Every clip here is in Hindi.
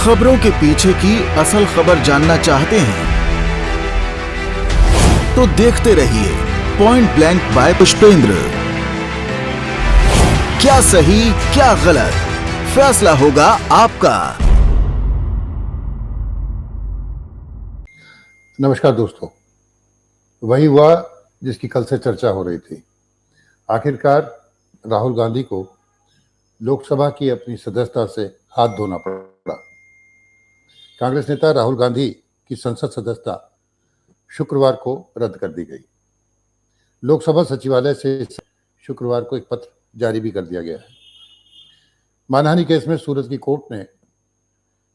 खबरों के पीछे की असल खबर जानना चाहते हैं तो देखते रहिए पॉइंट ब्लैंक बाय पुष्पेंद्र। क्या सही क्या गलत, फैसला होगा आपका। नमस्कार दोस्तों, वही हुआ जिसकी कल से चर्चा हो रही थी। आखिरकार राहुल गांधी को लोकसभा की अपनी सदस्यता से हाथ धोना पड़ा। कांग्रेस नेता राहुल गांधी की संसद सदस्यता शुक्रवार को रद्द कर दी गई। लोकसभा सचिवालय से शुक्रवार को एक पत्र जारी भी कर दिया गया है। मानहानि केस में सूरत की कोर्ट ने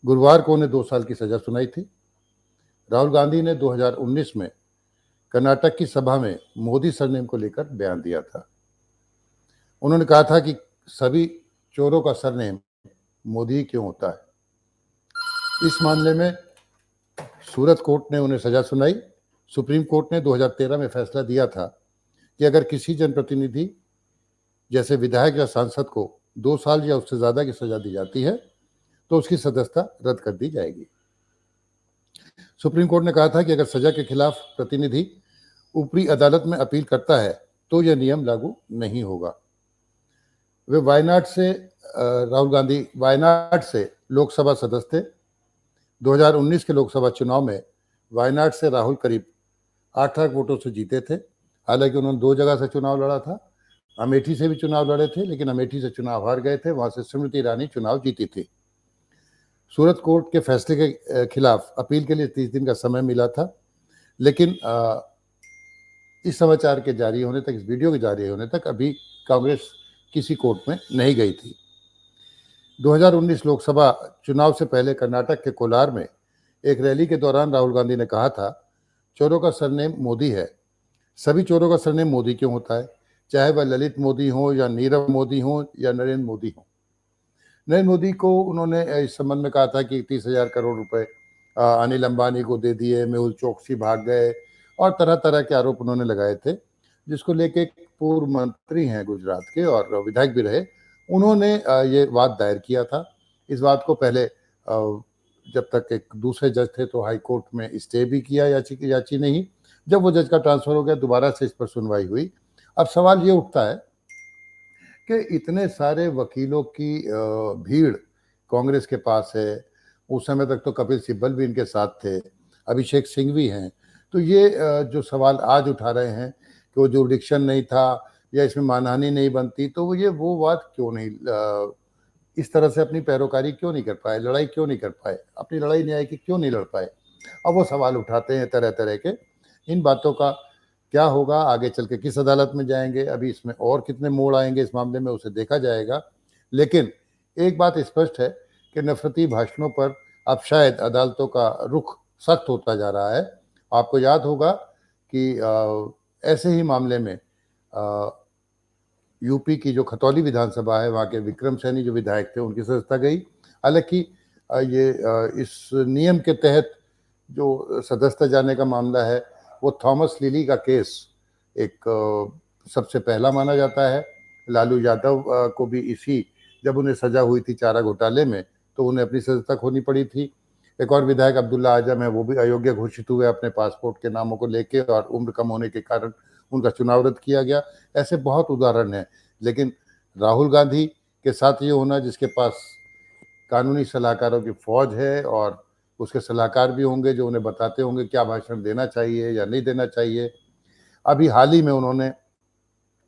गुरुवार को उन्हें 2 साल की सजा सुनाई थी। राहुल गांधी ने 2019 में कर्नाटक की सभा में मोदी सरनेम को लेकर बयान दिया था। उन्होंने कहा था कि सभी चोरों का सरनेम मोदी क्यों होता है। इस मामले में सूरत कोर्ट ने उन्हें सजा सुनाई। सुप्रीम कोर्ट ने 2013 में फैसला दिया था कि अगर किसी जनप्रतिनिधि जैसे विधायक या सांसद को 2 साल या उससे ज्यादा की सजा दी जाती है तो उसकी सदस्यता रद्द कर दी जाएगी। सुप्रीम कोर्ट ने कहा था कि अगर सजा के खिलाफ प्रतिनिधि ऊपरी अदालत में अपील करता है तो यह नियम लागू नहीं होगा। वे राहुल गांधी वायनाड से लोकसभा सदस्य थे। 2019 के लोकसभा चुनाव में वायनाड से राहुल करीब 8 लाख वोटों से जीते थे। हालांकि उन्होंने 2 जगह से चुनाव लड़ा था। अमेठी से भी चुनाव लड़े थे, लेकिन अमेठी से चुनाव हार गए थे। वहां से स्मृति ईरानी चुनाव जीती थी। सूरत कोर्ट के फैसले के खिलाफ अपील के लिए 30 दिन का समय मिला था, लेकिन इस समाचार के जारी होने तक, इस वीडियो के जारी होने तक अभी कांग्रेस किसी कोर्ट में नहीं गई थी। 2019 लोकसभा चुनाव से पहले कर्नाटक के कोलार में एक रैली के दौरान राहुल गांधी ने कहा था, चोरों का सरनेम मोदी है। सभी चोरों का सरनेम मोदी क्यों होता है, चाहे वह ललित मोदी हो या नीरव मोदी हो या नरेंद्र मोदी हो। नरेंद्र मोदी को उन्होंने इस संबंध में कहा था कि 30,000 करोड़ रुपए अनिल अंबानी को दे दिए, मेहुल चोकसी भाग गए और तरह तरह के आरोप उन्होंने लगाए थे, जिसको लेके एक पूर्व मंत्री हैं गुजरात के और विधायक भी रहे, उन्होंने ये वाद दायर किया था। इस बात को पहले जब तक एक दूसरे जज थे तो हाई कोर्ट में स्टे भी किया, याची नहीं। जब वो जज का ट्रांसफर हो गया, दोबारा से इस पर सुनवाई हुई। अब सवाल ये उठता है कि इतने सारे वकीलों की भीड़ कांग्रेस के पास है। उस समय तक तो कपिल सिब्बल भी इनके साथ थे, अभिषेक सिंह भी हैं। तो ये जो सवाल आज उठा रहे हैं कि वो जुरिडिक्शन नहीं था या इसमें मानहानि नहीं बनती, तो वो बात क्यों नहीं, इस तरह से अपनी पैरोकारी क्यों नहीं कर पाए, लड़ाई क्यों नहीं कर पाए, अपनी लड़ाई न्याय की क्यों नहीं लड़ पाए। अब वो सवाल उठाते हैं तरह तरह के। इन बातों का क्या होगा, आगे चल के किस अदालत में जाएंगे, अभी इसमें और कितने मोड़ आएंगे इस मामले में, उसे देखा जाएगा। लेकिन एक बात स्पष्ट है कि नफरती भाषणों पर अब शायद अदालतों का रुख सख्त होता जा रहा है। आपको याद होगा कि ऐसे ही मामले में यूपी की जो खतौली विधानसभा है, वहाँ के विक्रम सैनी जो विधायक थे, उनकी सदस्यता गई। हालांकि इस नियम के तहत जो सदस्यता जाने का मामला है, वो थॉमस लिली का केस एक सबसे पहला माना जाता है। लालू यादव को भी जब उन्हें सजा हुई थी चारा घोटाले में, तो उन्हें अपनी सदस्यता खोनी पड़ी थी। एक और विधायक अब्दुल्ला आजम है, वो भी अयोग्य घोषित हुए अपने पासपोर्ट के नामों को लेके, और उम्र कम होने के कारण उनका चुनाव रद्द किया गया। ऐसे बहुत उदाहरण हैं। लेकिन राहुल गांधी के साथ ये होना, जिसके पास कानूनी सलाहकारों की फौज है और उसके सलाहकार भी होंगे जो उन्हें बताते होंगे क्या भाषण देना चाहिए या नहीं देना चाहिए। अभी हाल ही में उन्होंने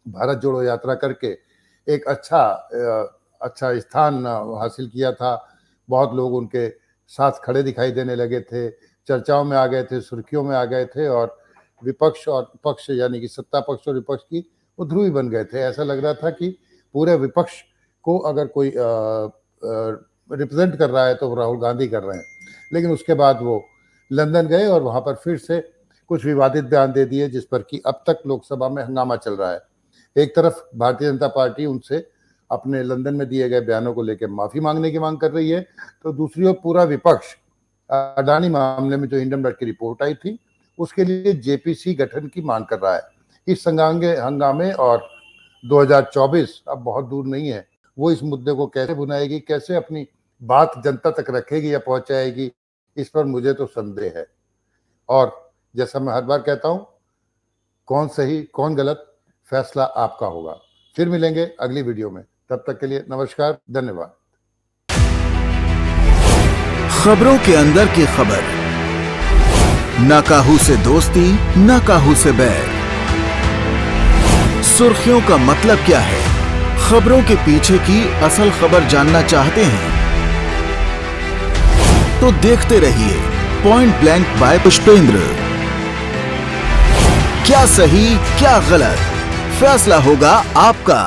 भारत जोड़ो यात्रा करके एक अच्छा स्थान हासिल किया था। बहुत लोग उनके साथ खड़े दिखाई देने लगे थे, चर्चाओं में आ गए थे, सुर्खियों में आ गए थे, और विपक्ष और पक्ष यानी कि सत्ता पक्ष और विपक्ष की वो ध्रुवी बन गए थे। ऐसा लग रहा था कि पूरे विपक्ष को अगर कोई रिप्रेजेंट कर रहा है तो राहुल गांधी कर रहे हैं। लेकिन उसके बाद वो लंदन गए और वहां पर फिर से कुछ विवादित बयान दे दिए, जिस पर कि अब तक लोकसभा में हंगामा चल रहा है। एक तरफ भारतीय जनता पार्टी उनसे अपने लंदन में दिए गए बयानों को लेकर माफी मांगने की मांग कर रही है, तो दूसरी ओर पूरा विपक्ष अडानी मामले में जो हिंडनबर्ग की रिपोर्ट आई थी उसके लिए जेपीसी गठन की मांग कर रहा है। इस हंगामे और 2024 अब बहुत दूर नहीं है, वो इस मुद्दे को कैसे भुनाएगी, कैसे अपनी बात जनता तक रखेगी या पहुंचाएगी, इस पर मुझे तो संदेह है। और जैसा मैं हर बार कहता हूं, कौन सही कौन गलत, फैसला आपका होगा। फिर मिलेंगे अगली वीडियो में, तब तक के लिए नमस्कार, धन्यवाद। खबरों के अंदर की खबर, न काहू से दोस्ती न काहू से बैर। सुर्खियों का मतलब क्या है, खबरों के पीछे की असल खबर जानना चाहते हैं तो देखते रहिए पॉइंट ब्लैंक बाय पुष्पेंद्र। क्या सही क्या गलत, फैसला होगा आपका।